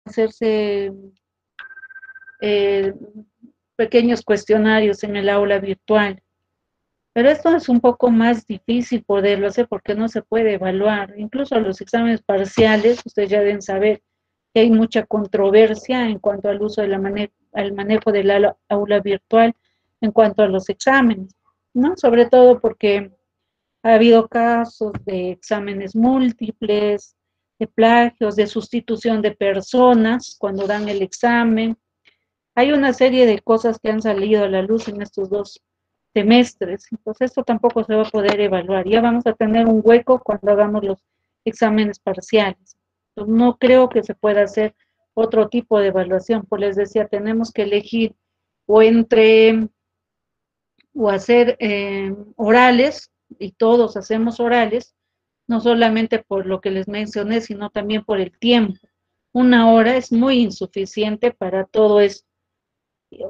hacerse eh, pequeños cuestionarios en el aula virtual. Pero esto es un poco más difícil poderlo hacer porque no se puede evaluar. Incluso los exámenes parciales, ustedes ya deben saber que hay mucha controversia en cuanto al uso de al manejo del aula virtual en cuanto a los exámenes, ¿no? Sobre todo porque ha habido casos de exámenes múltiples, de plagios, de sustitución de personas cuando dan el examen. Hay una serie de cosas que han salido a la luz en estos 2 semestres, entonces esto tampoco se va a poder evaluar. Ya vamos a tener un hueco cuando hagamos los exámenes parciales. Entonces, no creo que se pueda hacer otro tipo de evaluación, pues les decía, tenemos que elegir o o hacer orales, y todos hacemos orales, no solamente por lo que les mencioné, sino también por el tiempo. 1 hora es muy insuficiente para todo esto.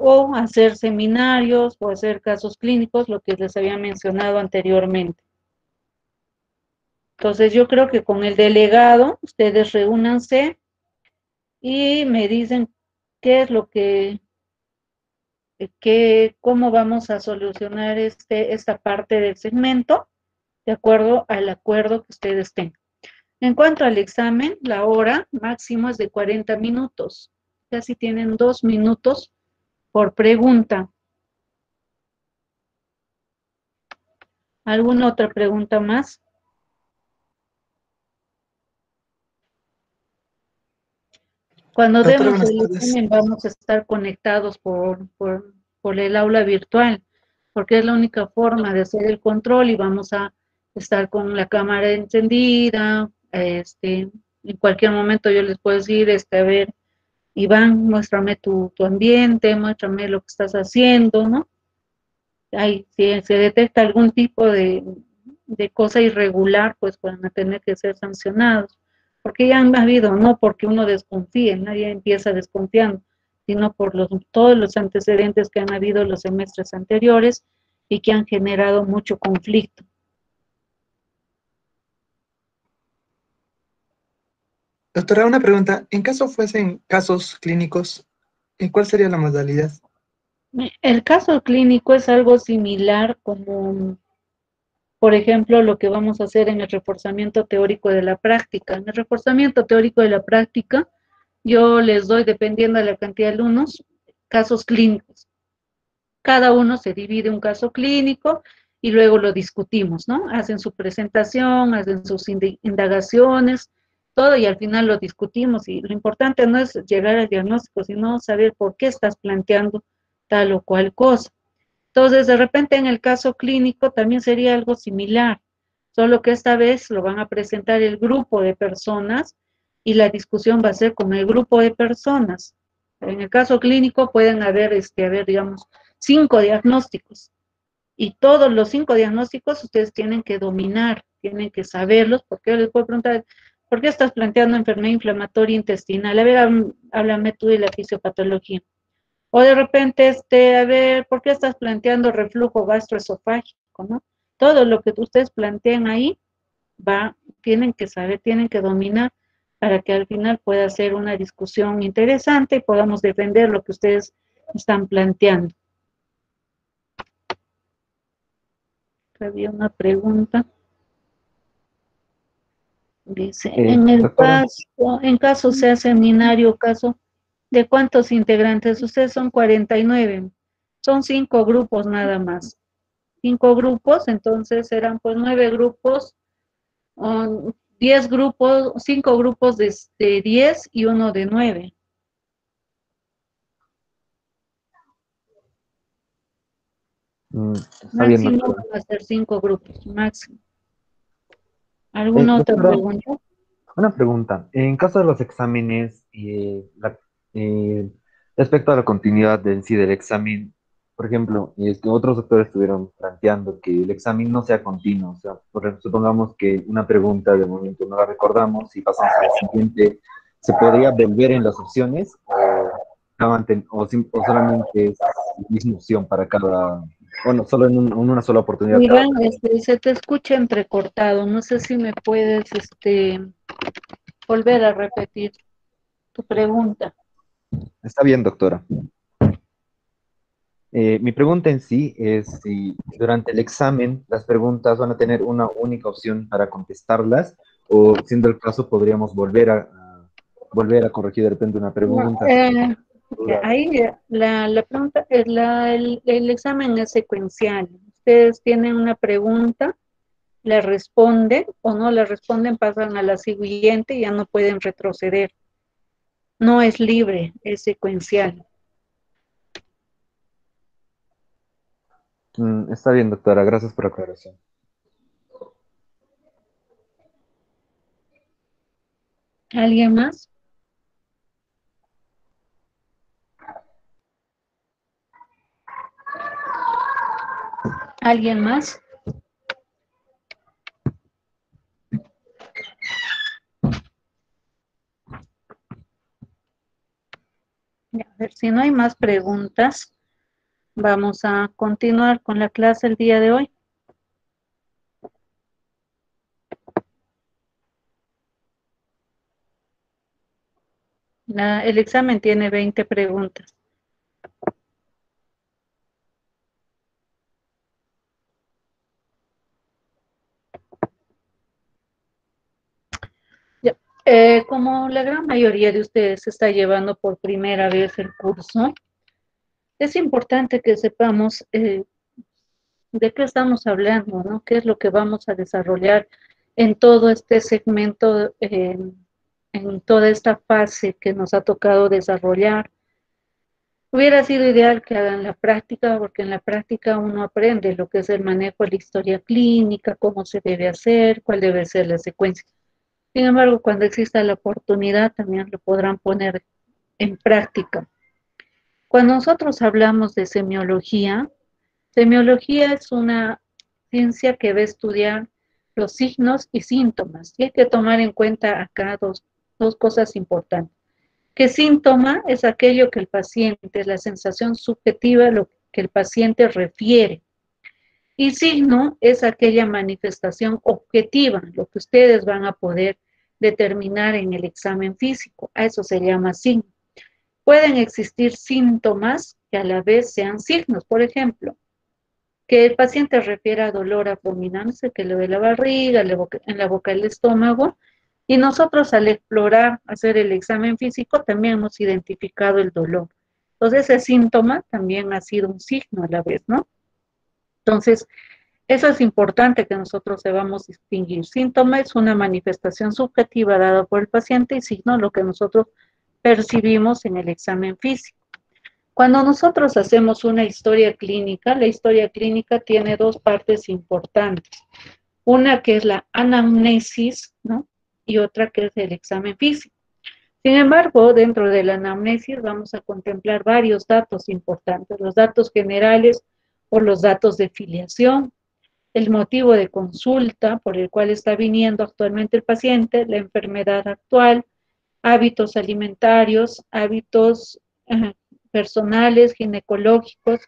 O hacer seminarios o hacer casos clínicos, lo que les había mencionado anteriormente. Entonces yo creo que con el delegado, ustedes reúnanse y me dicen qué es lo cómo vamos a solucionar esta parte del segmento, de acuerdo al acuerdo que ustedes tengan. En cuanto al examen, la hora máximo es de 40 minutos. Casi tienen 2 minutos por pregunta. ¿Alguna otra pregunta más? Cuando Doctora, demos buenas el tardes. examen vamos a estar conectados por el aula virtual, porque es la única forma de hacer el control y vamos a estar con la cámara encendida. En cualquier momento yo les puedo decir, a ver, Iván, muéstrame tu ambiente, muéstrame lo que estás haciendo, ¿no? Si se detecta algún tipo de cosa irregular, pues van a tener que ser sancionados. Porque ya han habido, no porque uno desconfíe, nadie empieza desconfiando, sino por todos los antecedentes que han habido los semestres anteriores y que han generado mucho conflicto. Doctora, una pregunta. En caso fuesen casos clínicos, ¿en cuál sería la modalidad? El caso clínico es algo similar como, por ejemplo, lo que vamos a hacer en el reforzamiento teórico de la práctica. En el reforzamiento teórico de la práctica, yo les doy, dependiendo de la cantidad de alumnos, casos clínicos. Cada uno se divide un caso clínico y luego lo discutimos, ¿no? Hacen su presentación, hacen sus indagaciones, todo, y al final lo discutimos. Y lo importante no es llegar al diagnóstico, sino saber por qué estás planteando tal o cual cosa. Entonces, de repente en el caso clínico también sería algo similar, solo que esta vez lo van a presentar el grupo de personas y la discusión va a ser con el grupo de personas. En el caso clínico pueden haber, digamos, 5 diagnósticos, y todos los 5 diagnósticos ustedes tienen que dominar, tienen que saberlos, porque yo les puedo preguntar, ¿por qué estás planteando enfermedad inflamatoria intestinal? A ver, háblame tú de la fisiopatología. O de repente, a ver, ¿por qué estás planteando reflujo gastroesofágico, no? Todo lo que ustedes planteen ahí, tienen que saber, tienen que dominar para que al final pueda ser una discusión interesante y podamos defender lo que ustedes están planteando. Había una pregunta. Dice, Doctora, en caso sea seminario, caso, ¿de cuántos integrantes? Ustedes son 49. Son 5 grupos nada más. 5 grupos, entonces serán pues 9 grupos, 10 grupos, 5 grupos de 10 y uno de 9. está bien, Máximo doctora. van a ser 5 grupos, máximo. ¿Alguna otra Doctora, pregunta? una pregunta. En caso de los exámenes, respecto a la continuidad del sí del examen, por ejemplo, es que otros doctores estuvieron planteando que el examen no sea continuo. O sea, supongamos que una pregunta de momento no la recordamos y pasamos a la siguiente, ¿se podría volver en las opciones o solamente es la misma opción para cada, bueno, solo en una sola oportunidad cada Iván, pregunta? se te escucha entrecortado. No sé si me puedes volver a repetir tu pregunta. Está bien, doctora. Mi pregunta en sí es si durante el examen las preguntas van a tener una única opción para contestarlas o, siendo el caso, podríamos volver a corregir de repente una No, pregunta. Si tenemos dudas. ahí la pregunta, el examen es secuencial. Ustedes tienen una pregunta, la responden o no la responden, pasan a la siguiente y ya no pueden retroceder. No es libre, es secuencial. Está bien, doctora. Gracias por la aclaración. ¿Alguien más? ¿Alguien más? A ver, si no hay más preguntas, vamos a continuar con la clase el día de hoy. El examen tiene 20 preguntas. Ya, como la gran mayoría de ustedes está llevando por primera vez el curso, es importante que sepamos de qué estamos hablando, ¿no? ¿Qué es lo que vamos a desarrollar en todo este segmento, en toda esta fase que nos ha tocado desarrollar? Hubiera sido ideal que hagan la práctica, porque en la práctica uno aprende lo que es el manejo de la historia clínica, cómo se debe hacer, cuál debe ser la secuencia. Sin embargo, cuando exista la oportunidad, también lo podrán poner en práctica. Cuando nosotros hablamos de semiología, semiología es una ciencia que va a estudiar los signos y síntomas. Y hay que tomar en cuenta acá dos cosas importantes. ¿Qué síntoma? Es aquello que el paciente, es la sensación subjetiva, lo que el paciente refiere. Y signo es aquella manifestación objetiva, lo que ustedes van a poder determinar en el examen físico. A eso se llama signo. Pueden existir síntomas que a la vez sean signos. Por ejemplo, que el paciente refiere a dolor abdominal, que le duele la barriga, en la boca del estómago, y nosotros al explorar, hacer el examen físico, también hemos identificado el dolor. Entonces, ese síntoma también ha sido un signo a la vez, ¿no? Entonces, eso es importante que nosotros debamos distinguir. Síntoma es una manifestación subjetiva dada por el paciente y signo lo que nosotros percibimos en el examen físico. Cuando nosotros hacemos una historia clínica, la historia clínica tiene dos partes importantes. Una que es la anamnesis, ¿no? Y otra que es el examen físico. Sin embargo, dentro de la anamnesis vamos a contemplar varios datos importantes, los datos generales o los datos de filiación, el motivo de consulta por el cual está viniendo actualmente el paciente, la enfermedad actual, hábitos alimentarios, hábitos personales, ginecológicos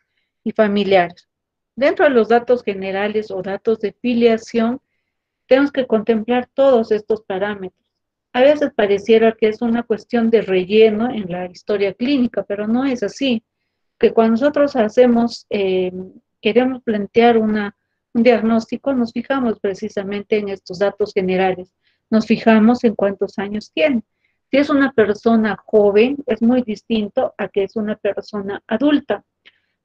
y familiares. Dentro de los datos generales o datos de filiación, tenemos que contemplar todos estos parámetros. A veces pareciera que es una cuestión de relleno en la historia clínica, pero no es así. Que cuando nosotros queremos plantear un diagnóstico, nos fijamos precisamente en estos datos generales. Nos fijamos en cuántos años tiene. Si es una persona joven, es muy distinto a que es una persona adulta.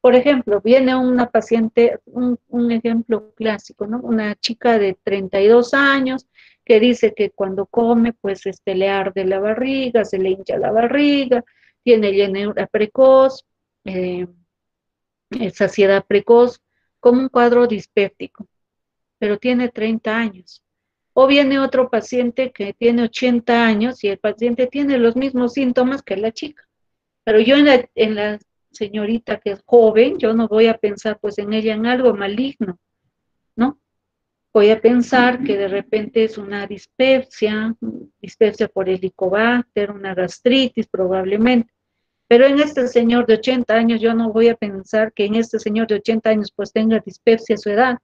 Por ejemplo, viene una paciente, un ejemplo clásico, ¿no? Una chica de 32 años que dice que cuando come, pues le arde la barriga, se le hincha la barriga, tiene llenura precoz, eh, saciedad precoz, como un cuadro dispéptico, pero tiene 30 años. O viene otro paciente que tiene 80 años y el paciente tiene los mismos síntomas que la chica. Pero yo en la señorita que es joven, yo no voy a pensar pues en ella en algo maligno, ¿no? Voy a pensar que de repente es una dispepsia por helicobacter, una gastritis probablemente. Pero en este señor de 80 años, yo no voy a pensar que en este señor de 80 años pues tenga dispepsia a su edad.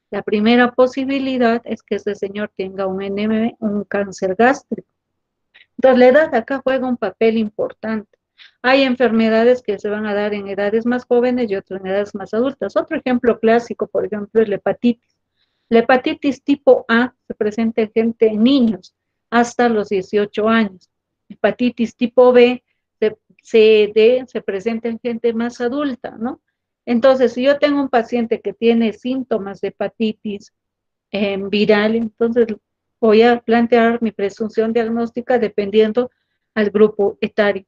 La primera posibilidad es que este señor tenga un cáncer gástrico. Entonces, la edad acá juega un papel importante. Hay enfermedades que se van a dar en edades más jóvenes y otras en edades más adultas. Otro ejemplo clásico, por ejemplo, es la hepatitis. La hepatitis tipo A se presenta en gente, en niños, hasta los 18 años. Hepatitis tipo B, C, D, se presenta en gente más adulta, ¿no? Entonces, si yo tengo un paciente que tiene síntomas de hepatitis viral, entonces voy a plantear mi presunción diagnóstica dependiendo al grupo etario.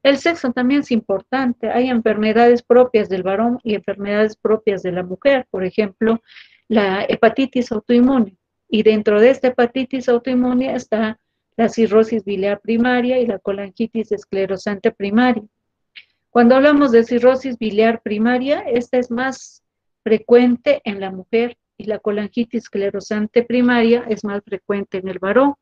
El sexo también es importante. Hay enfermedades propias del varón y enfermedades propias de la mujer. Por ejemplo, la hepatitis autoinmune. Y dentro de esta hepatitis autoinmune está la cirrosis biliar primaria y la colangitis esclerosante primaria. Cuando hablamos de cirrosis biliar primaria, esta es más frecuente en la mujer y la colangitis esclerosante primaria es más frecuente en el varón.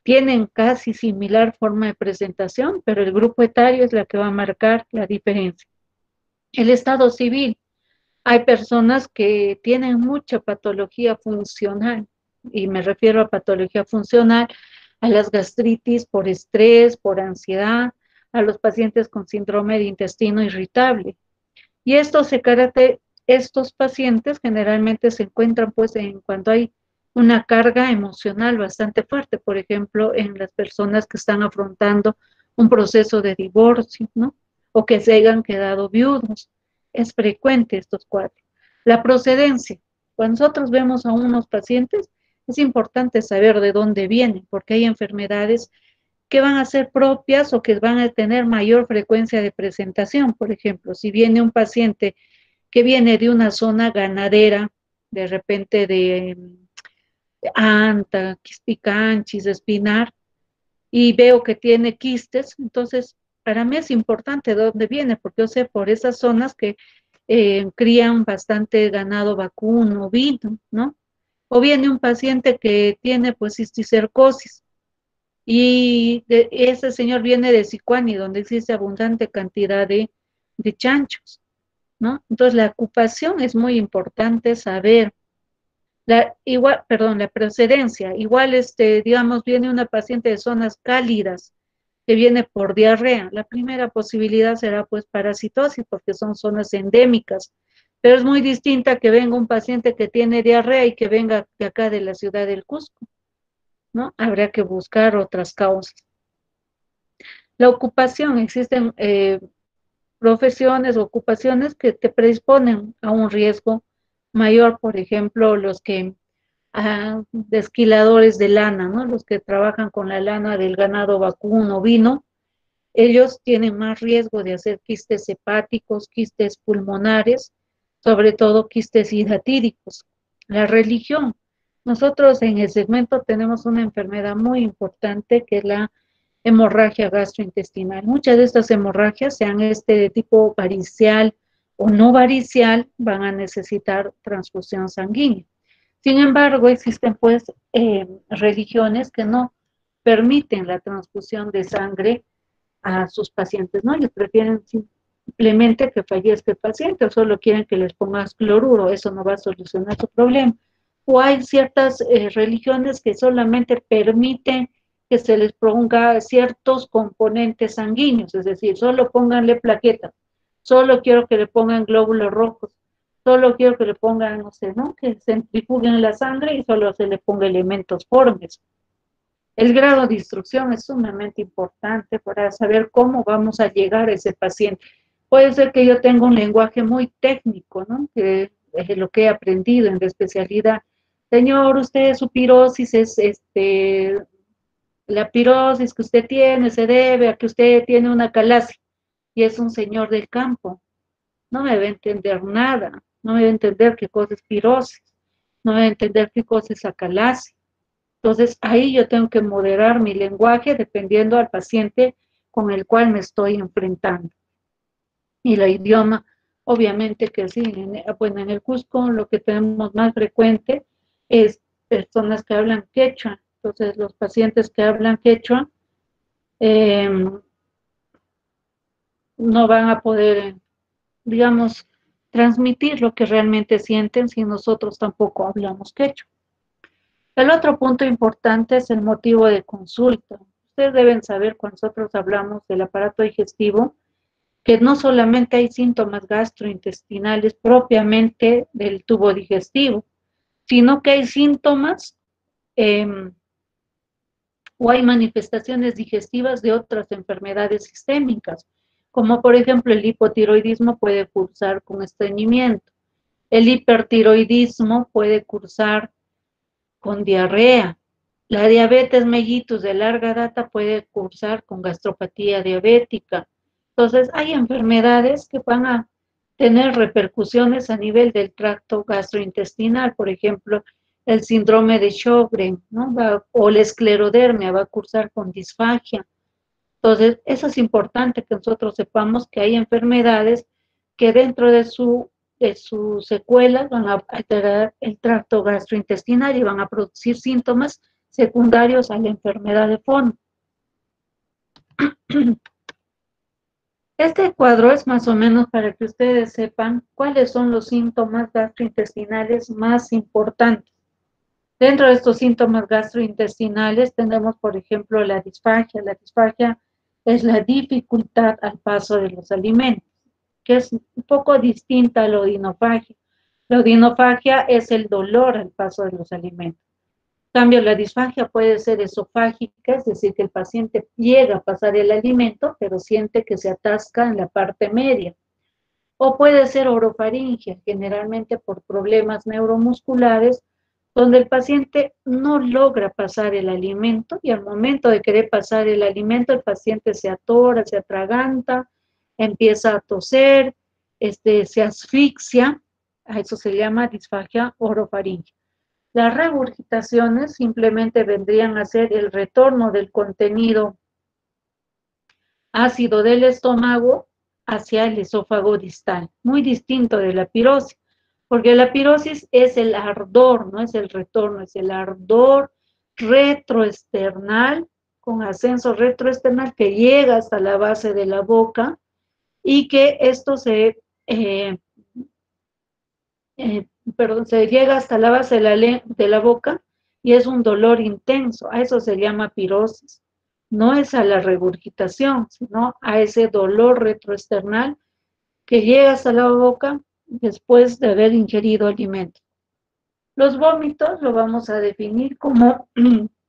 Tienen casi similar forma de presentación, pero el grupo etario es la que va a marcar la diferencia. El estado civil. Hay personas que tienen mucha patología funcional, y me refiero a patología funcional, a las gastritis por estrés, por ansiedad, a los pacientes con síndrome de intestino irritable. Y estos pacientes generalmente se encuentran pues en cuando hay una carga emocional bastante fuerte, por ejemplo, en las personas que están afrontando un proceso de divorcio, ¿no? O que se hayan quedado viudos. Es frecuente estos cuadros. La procedencia. Cuando nosotros vemos a unos pacientes, es importante saber de dónde vienen, porque hay enfermedades que van a ser propias o que van a tener mayor frecuencia de presentación. Por ejemplo, si viene un paciente que viene de una zona ganadera, de repente de anta, quispicanchis, espinar, y veo que tiene quistes, entonces para mí es importante de dónde viene, porque yo sé por esas zonas que crían bastante ganado vacuno, vino, ¿no? O viene un paciente que tiene pues cisticercosis, y ese señor viene de Sicuani, donde existe abundante cantidad de chanchos, ¿no? Entonces la ocupación es muy importante saber. La procedencia, igual digamos, viene una paciente de zonas cálidas que viene por diarrea. La primera posibilidad será pues parasitosis porque son zonas endémicas, pero es muy distinta que venga un paciente que tiene diarrea y que venga de acá de la ciudad del Cusco, ¿no? Habría que buscar otras causas. La ocupación, existen profesiones o ocupaciones que te predisponen a un riesgo mayor, por ejemplo, los que de esquiladores de lana, ¿no? Los que trabajan con la lana del ganado vacuno, vino, ellos tienen más riesgo de hacer quistes hepáticos, quistes pulmonares, sobre todo quistes hidatíricos. La religión. Nosotros en el segmento tenemos una enfermedad muy importante que es la hemorragia gastrointestinal. Muchas de estas hemorragias, sean de tipo varicial o no varicial, van a necesitar transfusión sanguínea. Sin embargo, existen pues religiones que no permiten la transfusión de sangre a sus pacientes, ¿no? Ellos prefieren simplemente que fallezca el paciente o solo quieren que les pongas cloruro, eso no va a solucionar su problema. O hay ciertas religiones que solamente permiten que se les ponga ciertos componentes sanguíneos, es decir, solo pónganle plaquetas, solo quiero que le pongan glóbulos rojos, solo quiero que le pongan, no sé, ¿no? Que centrifuguen la sangre y solo se le ponga elementos formes. El grado de instrucción es sumamente importante para saber cómo vamos a llegar a ese paciente. Puede ser que yo tenga un lenguaje muy técnico, ¿no? Que es lo que he aprendido en la especialidad. Señor, usted su pirosis es la pirosis que usted tiene se debe a que usted tiene una calasia y es un señor del campo. No me va a entender nada, no me va a entender qué cosa es pirosis, no me va a entender qué cosa es acalasia. Entonces, ahí yo tengo que moderar mi lenguaje dependiendo al paciente con el cual me estoy enfrentando. Y el idioma, obviamente que sí, bueno, en el Cusco lo que tenemos más frecuente es personas que hablan quechua. Entonces, los pacientes que hablan quechua no van a poder, digamos, transmitir lo que realmente sienten si nosotros tampoco hablamos quechua. El otro punto importante es el motivo de consulta. ustedes deben saber cuando nosotros hablamos del aparato digestivo, que no solamente hay síntomas gastrointestinales propiamente del tubo digestivo, sino que hay síntomas o hay manifestaciones digestivas de otras enfermedades sistémicas, como por ejemplo el hipotiroidismo puede cursar con estreñimiento, el hipertiroidismo puede cursar con diarrea, la diabetes mellitus de larga data puede cursar con gastropatía diabética. Entonces, hay enfermedades que van a tener repercusiones a nivel del tracto gastrointestinal, por ejemplo, el síndrome de Sjögren, ¿no? O la esclerodermia va a cursar con disfagia. Entonces, eso es importante que nosotros sepamos que hay enfermedades que dentro de sus secuelas van a alterar el tracto gastrointestinal y van a producir síntomas secundarios a la enfermedad de fondo. Este cuadro es más o menos para que ustedes sepan cuáles son los síntomas gastrointestinales más importantes. Dentro de estos síntomas gastrointestinales tenemos, por ejemplo, la disfagia. La disfagia es la dificultad al paso de los alimentos, que es un poco distinta a la odinofagia. La odinofagia es el dolor al paso de los alimentos. En cambio, la disfagia puede ser esofágica, es decir, que el paciente llega a pasar el alimento, pero siente que se atasca en la parte media. O puede ser orofaringia, generalmente por problemas neuromusculares, donde el paciente no logra pasar el alimento y al momento de querer pasar el alimento, el paciente se atora, se atraganta, empieza a toser, se asfixia, a eso se llama disfagia orofaringia. Las regurgitaciones simplemente vendrían a ser el retorno del contenido ácido del estómago hacia el esófago distal, muy distinto de la pirosis, porque la pirosis es el ardor, no es el retorno, es el ardor retroesternal, con ascenso retroesternal que llega hasta la base de la boca y que esto se llega hasta la base de la boca y es un dolor intenso, a eso se llama pirosis. No es a la regurgitación, sino a ese dolor retroesternal que llega hasta la boca después de haber ingerido alimento. Los vómitos lo vamos a definir como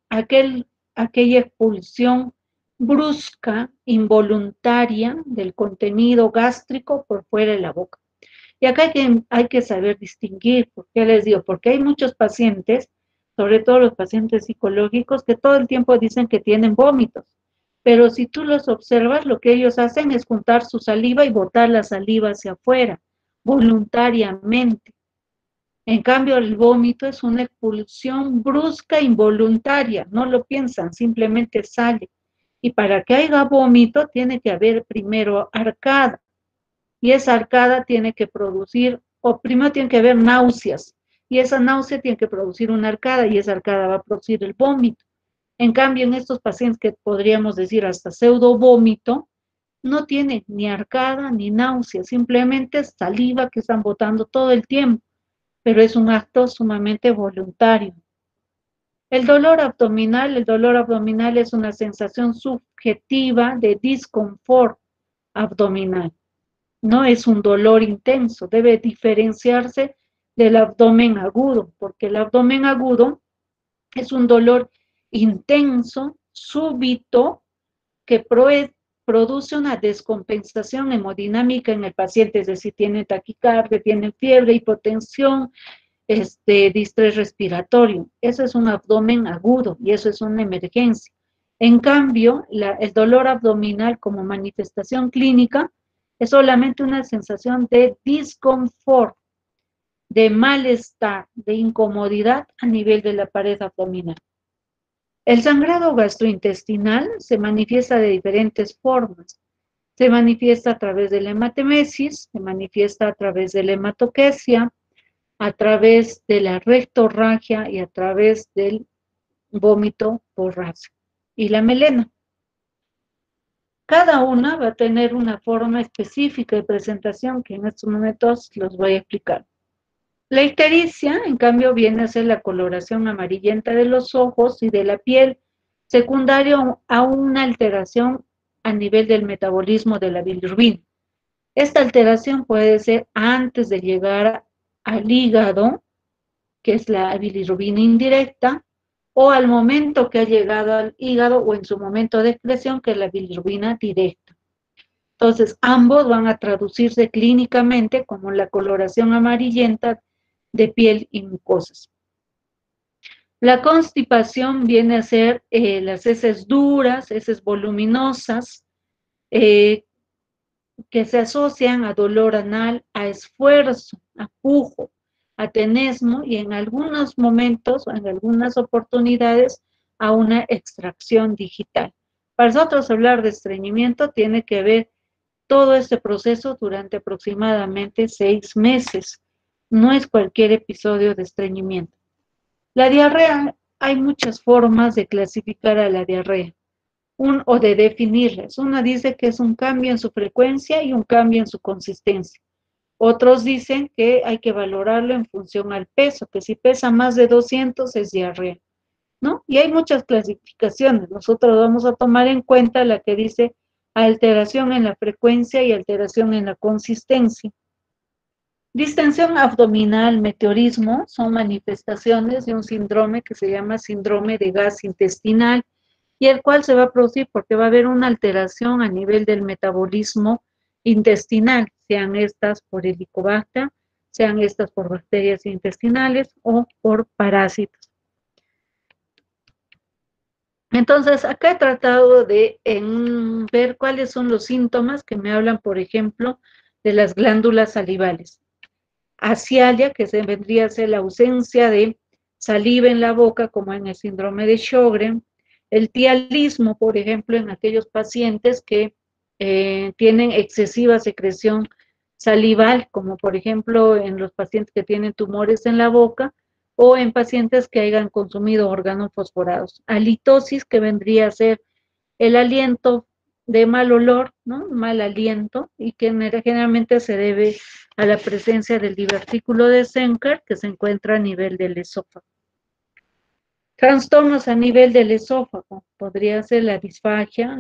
aquella expulsión brusca, involuntaria del contenido gástrico por fuera de la boca. Y acá hay que saber distinguir, ¿por qué les digo? Porque hay muchos pacientes, sobre todo los pacientes psicológicos, que todo el tiempo dicen que tienen vómitos. Pero si tú los observas, lo que ellos hacen es juntar su saliva y botar la saliva hacia afuera, voluntariamente. En cambio, el vómito es una expulsión brusca, involuntaria, no lo piensan, simplemente sale. Y para que haya vómito, tiene que haber primero arcada. Y esa arcada tiene que producir, o primero tiene que haber náuseas, y esa náusea tiene que producir una arcada, y esa arcada va a producir el vómito. En cambio, en estos pacientes que podríamos decir hasta pseudo vómito, no tiene ni arcada ni náusea, simplemente es saliva que están botando todo el tiempo, pero es un acto sumamente voluntario. El dolor abdominal es una sensación subjetiva de disconfort abdominal. No es un dolor intenso, debe diferenciarse del abdomen agudo, porque el abdomen agudo es un dolor intenso, súbito, que produce una descompensación hemodinámica en el paciente, es decir, tiene taquicardia, tiene fiebre, hipotensión, distrés respiratorio. Eso es un abdomen agudo y eso es una emergencia. En cambio, el dolor abdominal como manifestación clínica es solamente una sensación de disconfort, de malestar, de incomodidad a nivel de la pared abdominal. El sangrado gastrointestinal se manifiesta de diferentes formas. Se manifiesta a través de la hematemesis, se manifiesta a través de la hematoquesia, a través de la rectorragia y a través del vómito borráceo y la melena. Cada una va a tener una forma específica de presentación que en estos momentos los voy a explicar. La ictericia, en cambio, viene a ser la coloración amarillenta de los ojos y de la piel. secundario a una alteración a nivel del metabolismo de la bilirrubina. Esta alteración puede ser antes de llegar al hígado, que es la bilirrubina indirecta, o al momento que ha llegado al hígado o en su momento de excreción, que es la bilirrubina directa. Entonces, ambos van a traducirse clínicamente como la coloración amarillenta de piel y mucosas. La constipación viene a ser las heces duras, heces voluminosas, que se asocian a dolor anal, a esfuerzo, a pujo, a tenesmo y en algunos momentos o en algunas oportunidades a una extracción digital. Para nosotros hablar de estreñimiento tiene que ver todo este proceso durante aproximadamente 6 meses. No es cualquier episodio de estreñimiento. La diarrea, hay muchas formas de clasificar a la diarrea o de definirlas. Una dice que es un cambio en su frecuencia y un cambio en su consistencia. Otros dicen que hay que valorarlo en función al peso, que si pesa más de 200 es diarrea, ¿no? Y hay muchas clasificaciones. Nosotros vamos a tomar en cuenta la que dice alteración en la frecuencia y alteración en la consistencia. Distensión abdominal, meteorismo, son manifestaciones de un síndrome que se llama síndrome de gas intestinal y el cual se va a producir porque va a haber una alteración a nivel del metabolismo intestinal, sean estas por Helicobacter, sean estas por bacterias intestinales o por parásitos. Entonces, acá he tratado de ver cuáles son los síntomas que me hablan, por ejemplo, de las glándulas salivales. Asialia, que se vendría a ser la ausencia de saliva en la boca, como en el síndrome de Sjögren. El tialismo, por ejemplo, en aquellos pacientes que tienen excesiva secreción salival, como por ejemplo en los pacientes que tienen tumores en la boca, o en pacientes que hayan consumido órganos fosforados. Halitosis, que vendría a ser el aliento de mal olor, ¿no? Mal aliento, y que generalmente se debe a la presencia del divertículo de Zenker, que se encuentra a nivel del esófago. Trastornos a nivel del esófago, podría ser la disfagia,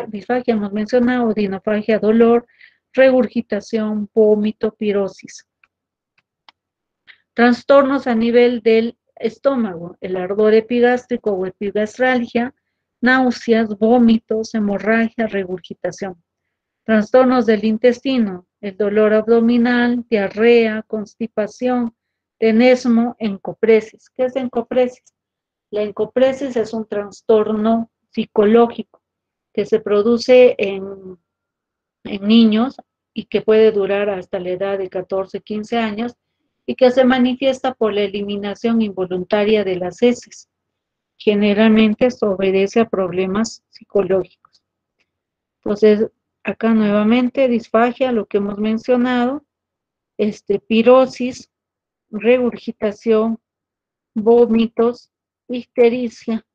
disfagia hemos mencionado, odinofagia, dolor, regurgitación, vómito, pirosis. Trastornos a nivel del estómago, el ardor epigástrico o epigastralgia, náuseas, vómitos, hemorragia, regurgitación. Trastornos del intestino, el dolor abdominal, diarrea, constipación, tenesmo, encopresis. ¿Qué es encopresis? La encopresis es un trastorno psicológico que se produce en niños y que puede durar hasta la edad de 14, 15 años y que se manifiesta por la eliminación involuntaria de las heces. Generalmente esto obedece a problemas psicológicos. Entonces, acá nuevamente disfagia, lo que hemos mencionado, pirosis, regurgitación, vómitos, ictericia.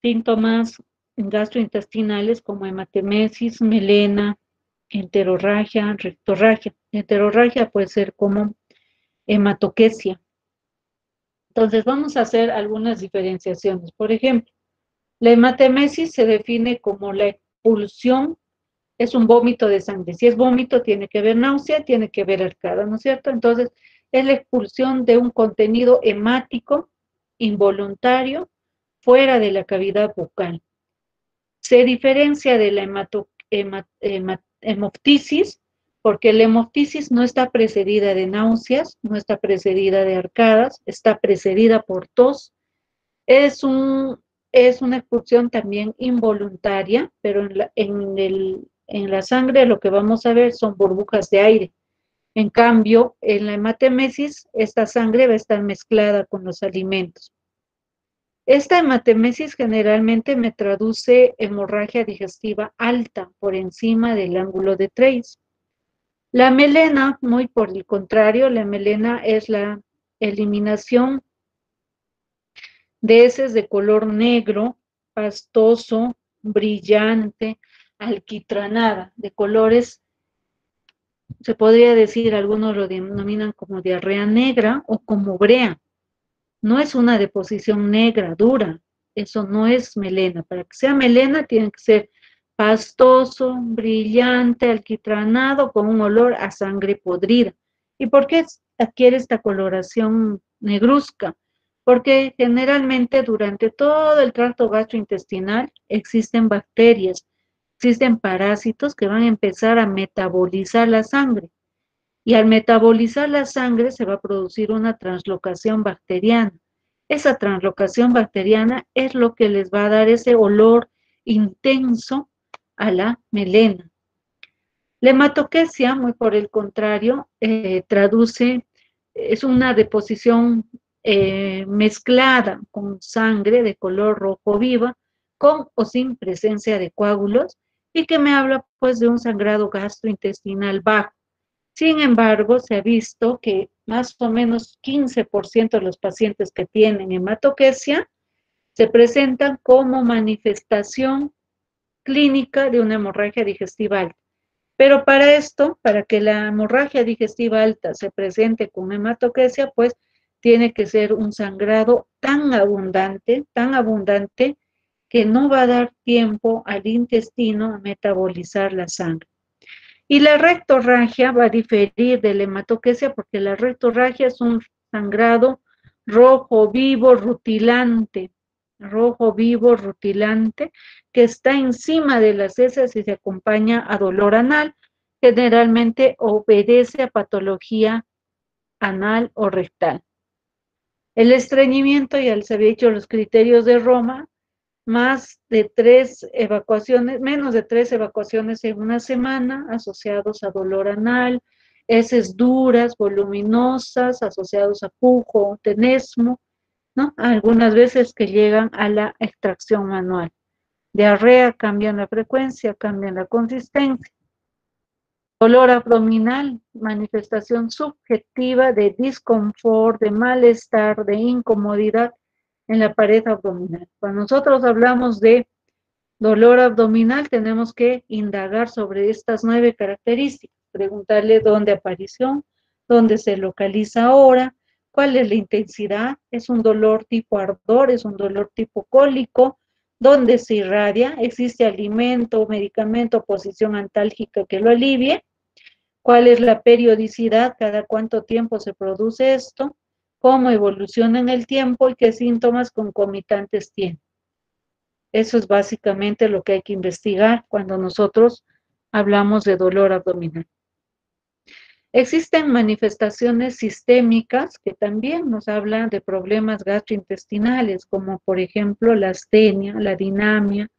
Síntomas gastrointestinales como hematemesis, melena, enterorragia, rectorragia. Enterorragia puede ser como hematoquesia. Entonces vamos a hacer algunas diferenciaciones. Por ejemplo, la hematemesis se define como la expulsión, es un vómito de sangre. Si es vómito, tiene que haber náusea, tiene que haber arcada, ¿no es cierto? Entonces, es la expulsión de un contenido hemático involuntario fuera de la cavidad bucal. Se diferencia de la hemoptisis, porque la hemoptisis no está precedida de náuseas, no está precedida de arcadas, está precedida por tos. Es una expulsión también involuntaria, pero en la sangre lo que vamos a ver son burbujas de aire. En cambio, en la hematemesis, esta sangre va a estar mezclada con los alimentos. Esta hematemesis generalmente me traduce hemorragia digestiva alta por encima del ángulo de Treis. La melena, muy por el contrario, la melena es la eliminación de heces de color negro, pastoso, brillante, alquitranada, de colores, se podría decir, algunos lo denominan como diarrea negra o como brea. No es una deposición negra, dura. Eso no es melena. Para que sea melena tiene que ser pastoso, brillante, alquitranado, con un olor a sangre podrida. ¿Y por qué adquiere esta coloración negruzca? Porque generalmente durante todo el tracto gastrointestinal existen bacterias, existen parásitos que van a empezar a metabolizar la sangre. Y al metabolizar la sangre se va a producir una translocación bacteriana. Esa translocación bacteriana es lo que les va a dar ese olor intenso a la melena. La hematoquesia, muy por el contrario, traduce, es una deposición mezclada con sangre de color rojo viva, con o sin presencia de coágulos, y que me habla pues de un sangrado gastrointestinal bajo. Sin embargo, se ha visto que más o menos 15% de los pacientes que tienen hematoquesia se presentan como manifestación clínica de una hemorragia digestiva alta. Pero para esto, para que la hemorragia digestiva alta se presente con hematoquesia, pues tiene que ser un sangrado tan abundante, que no va a dar tiempo al intestino a metabolizar la sangre. Y la rectorragia va a diferir de la hematoquesia porque la rectorragia es un sangrado rojo vivo rutilante, que está encima de las heces y se acompaña a dolor anal. Generalmente obedece a patología anal o rectal. El estreñimiento, ya les había dicho los criterios de Roma, más de 3 evacuaciones, menos de 3 evacuaciones en una semana, asociados a dolor anal, heces duras, voluminosas, asociados a pujo, tenesmo, ¿no? Algunas veces que llegan a la extracción manual. Diarrea, cambian la frecuencia, cambian la consistencia. Dolor abdominal, manifestación subjetiva de disconfort, de malestar, de incomodidad en la pared abdominal. Cuando nosotros hablamos de dolor abdominal, tenemos que indagar sobre estas 9 características, preguntarle dónde apareció, dónde se localiza ahora, cuál es la intensidad, es un dolor tipo ardor, es un dolor tipo cólico, dónde se irradia, existe alimento, medicamento, posición antálgica que lo alivie, cuál es la periodicidad, cada cuánto tiempo se produce esto, cómo evoluciona en el tiempo y qué síntomas concomitantes tiene. Eso es básicamente lo que hay que investigar cuando nosotros hablamos de dolor abdominal. Existen manifestaciones sistémicas que también nos hablan de problemas gastrointestinales, como por ejemplo la astenia, la dinamia,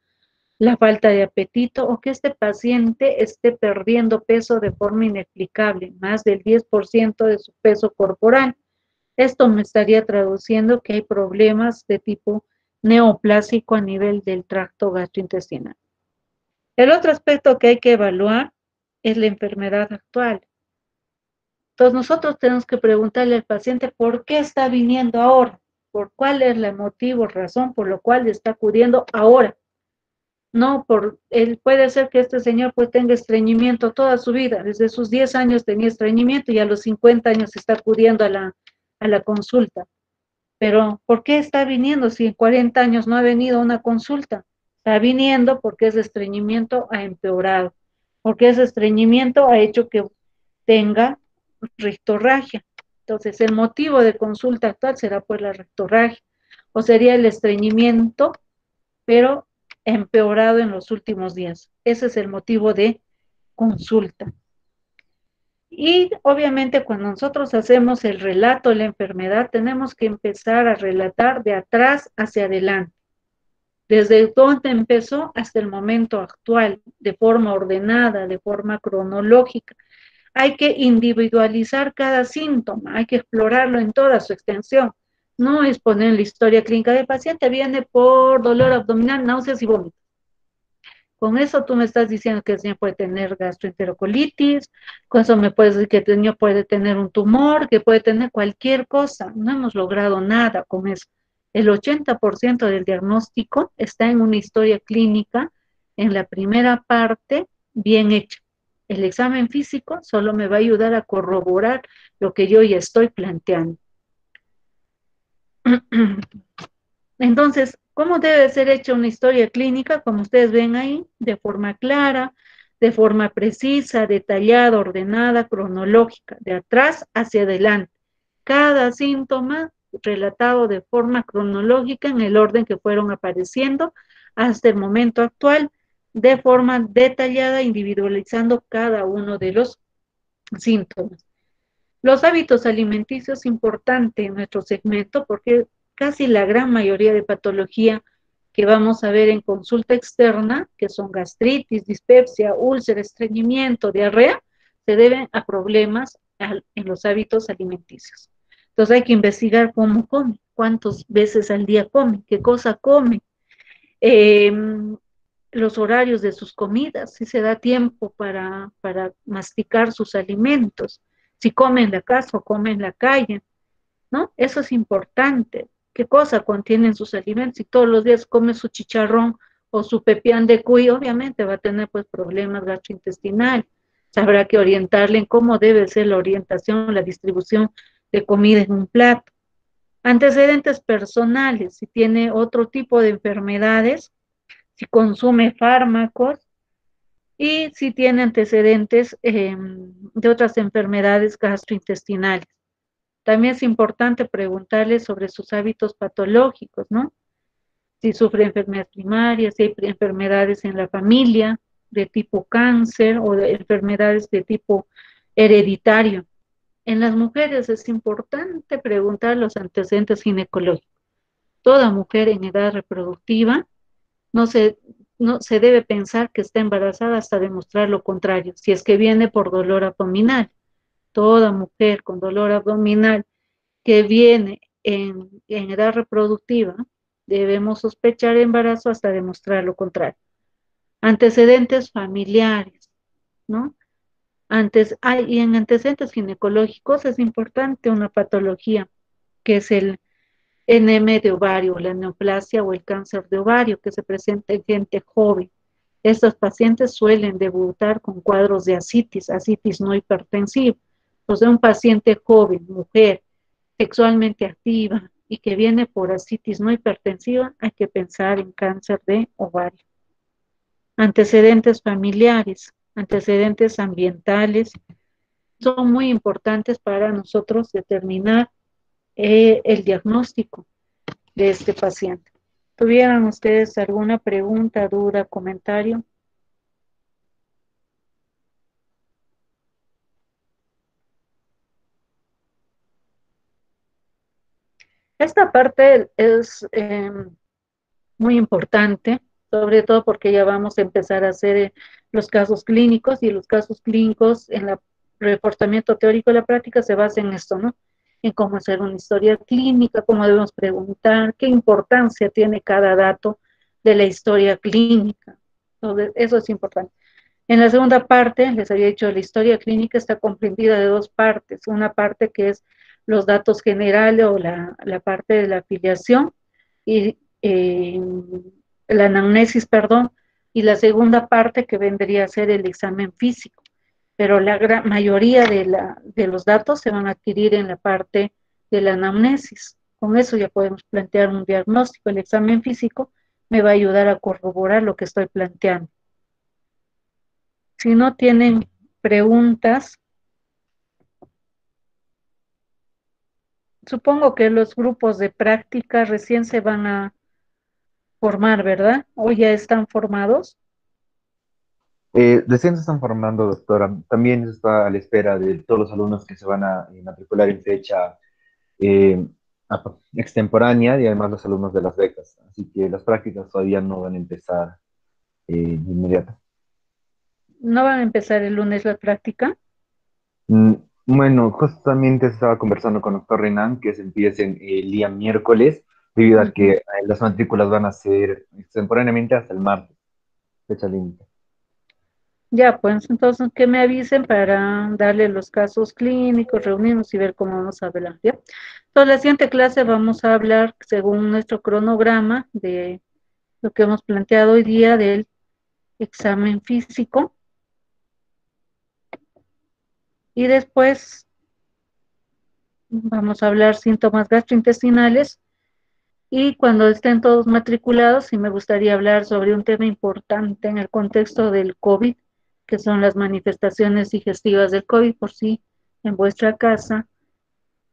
la falta de apetito o que este paciente esté perdiendo peso de forma inexplicable, más del 10% de su peso corporal. Esto me estaría traduciendo que hay problemas de tipo neoplásico a nivel del tracto gastrointestinal. El otro aspecto que hay que evaluar es la enfermedad actual. Entonces nosotros tenemos que preguntarle al paciente por qué está viniendo ahora, por cuál es el motivo, razón por lo cual está acudiendo ahora. No, puede ser que este señor pues tenga estreñimiento toda su vida, desde sus 10 años tenía estreñimiento y a los 50 años está acudiendo a la consulta. Pero, ¿por qué está viniendo si en 40 años no ha venido a una consulta? Está viniendo porque ese estreñimiento ha empeorado, porque ese estreñimiento ha hecho que tenga rectorragia. Entonces, el motivo de consulta actual será pues la rectorragia, o sería el estreñimiento, pero empeorado en los últimos días. Ese es el motivo de consulta. Y obviamente cuando nosotros hacemos el relato de la enfermedad, tenemos que empezar a relatar de atrás hacia adelante, desde donde empezó hasta el momento actual, de forma ordenada, de forma cronológica. Hay que individualizar cada síntoma, hay que explorarlo en toda su extensión. No es poner la historia clínica del paciente, viene por dolor abdominal, náuseas y vómitos. Con eso tú me estás diciendo que el señor puede tener gastroenterocolitis, con eso me puedes decir que el señor puede tener un tumor, que puede tener cualquier cosa. No hemos logrado nada con eso. El 80% del diagnóstico está en una historia clínica, en la primera parte, bien hecha. El examen físico solo me va a ayudar a corroborar lo que yo ya estoy planteando. Entonces, ¿cómo debe ser hecha una historia clínica? Como ustedes ven ahí, de forma clara, de forma precisa, detallada, ordenada, cronológica, de atrás hacia adelante. Cada síntoma relatado de forma cronológica en el orden que fueron apareciendo hasta el momento actual, de forma detallada, individualizando cada uno de los síntomas. Los hábitos alimenticios es importante en nuestro segmento porque casi la gran mayoría de patología que vamos a ver en consulta externa, que son gastritis, dispepsia, úlcera, estreñimiento, diarrea, se deben a problemas en los hábitos alimenticios. Entonces hay que investigar cómo come, cuántas veces al día come, qué cosa come, eh, los horarios de sus comidas, si se da tiempo para masticar sus alimentos, si come en la casa o come en la calle, ¿no? Eso es importante. ¿Qué cosa contienen sus alimentos? Si todos los días come su chicharrón o su pepián de cuy, obviamente va a tener pues problemas gastrointestinales. Habrá que orientarle en cómo debe ser la orientación, la distribución de comida en un plato. Antecedentes personales, si tiene otro tipo de enfermedades, si consume fármacos y si tiene antecedentes de otras enfermedades gastrointestinales. También es importante preguntarle sobre sus hábitos patológicos, ¿no? Si sufre enfermedades primarias, si hay enfermedades en la familia de tipo cáncer o de enfermedades de tipo hereditario. En las mujeres es importante preguntar los antecedentes ginecológicos. Toda mujer en edad reproductiva no se, no se debe pensar que está embarazada hasta demostrar lo contrario, si es que viene por dolor abdominal. Toda mujer con dolor abdominal que viene en edad reproductiva, debemos sospechar embarazo hasta demostrar lo contrario. Antecedentes familiares, ¿no? Y en antecedentes ginecológicos es importante una patología que es el NM de ovario, la neoplasia o el cáncer de ovario que se presenta en gente joven. Estos pacientes suelen debutar con cuadros de asitis no hipertensiva. O sea, un paciente joven, mujer, sexualmente activa y que viene por asitis no hipertensiva, hay que pensar en cáncer de ovario. Antecedentes familiares, antecedentes ambientales, son muy importantes para nosotros determinar el diagnóstico de este paciente. ¿Tuvieran ustedes alguna pregunta, duda, comentario? Esta parte es muy importante, sobre todo porque ya vamos a empezar a hacer los casos clínicos y los casos clínicos en el reforzamiento teórico de la práctica se basa en esto, ¿no? En cómo hacer una historia clínica, cómo debemos preguntar, qué importancia tiene cada dato de la historia clínica. Entonces, eso es importante. En la segunda parte, les había dicho, la historia clínica está comprendida de dos partes. Una parte que es los datos generales o la parte de la afiliación y la anamnesis, perdón, y la segunda parte que vendría a ser el examen físico. Pero la gran mayoría de los datos se van a adquirir en la parte de la anamnesis. Con eso ya podemos plantear un diagnóstico. El examen físico me va a ayudar a corroborar lo que estoy planteando. Si no tienen preguntas, supongo que los grupos de práctica recién se van a formar, ¿verdad? ¿O ya están formados? Recién se están formando, doctora. También está a la espera de todos los alumnos que se van a matricular en fecha eh, extemporánea y además los alumnos de las becas. Así que las prácticas todavía no van a empezar de inmediato. ¿No van a empezar el lunes la práctica? Mm, Bueno, justamente estaba conversando con el doctor Renan que se empiecen el día miércoles, debido a que las matrículas van a ser extemporáneamente hasta el martes, fecha límite. Ya, pues entonces que me avisen para darle los casos clínicos, reunirnos y ver cómo vamos a hablar, ¿ya? Entonces, la siguiente clase vamos a hablar, según nuestro cronograma, de lo que hemos planteado hoy día del examen físico y después vamos a hablar síntomas gastrointestinales Y cuando estén todos matriculados, sí me gustaría hablar sobre un tema importante en el contexto del COVID, que son las manifestaciones digestivas del COVID, por si en vuestra casa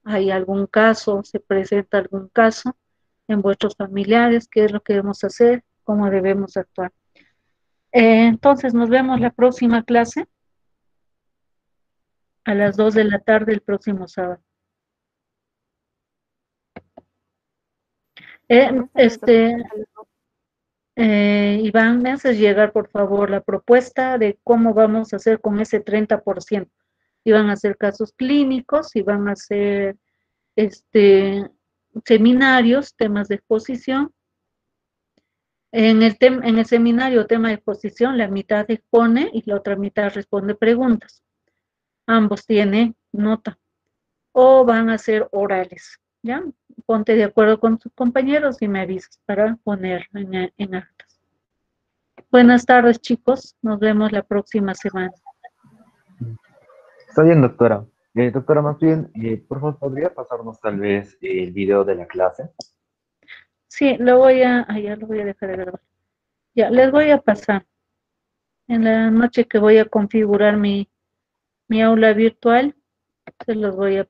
hay algún caso, se presenta algún caso en vuestros familiares, qué es lo que debemos hacer, cómo debemos actuar. Entonces, nos vemos la próxima clase a las 2 de la tarde el próximo sábado. Iván, me haces llegar, por favor, la propuesta de cómo vamos a hacer con ese 30%. Si van a hacer casos clínicos, si van a hacer seminarios, temas de exposición. En el seminario, tema de exposición, la mitad expone y la otra mitad responde preguntas. Ambos tienen nota. O van a ser orales, ¿ya? Ponte de acuerdo con tus compañeros y me avisas para ponerlo en actas. Buenas tardes, chicos. Nos vemos la próxima semana. Está bien, doctora. Doctora, más bien, por favor, ¿podría pasarnos tal vez el video de la clase? Sí, ya lo voy a dejar de grabar. Ya, les voy a pasar. En la noche que voy a configurar mi aula virtual, se los voy a pasar.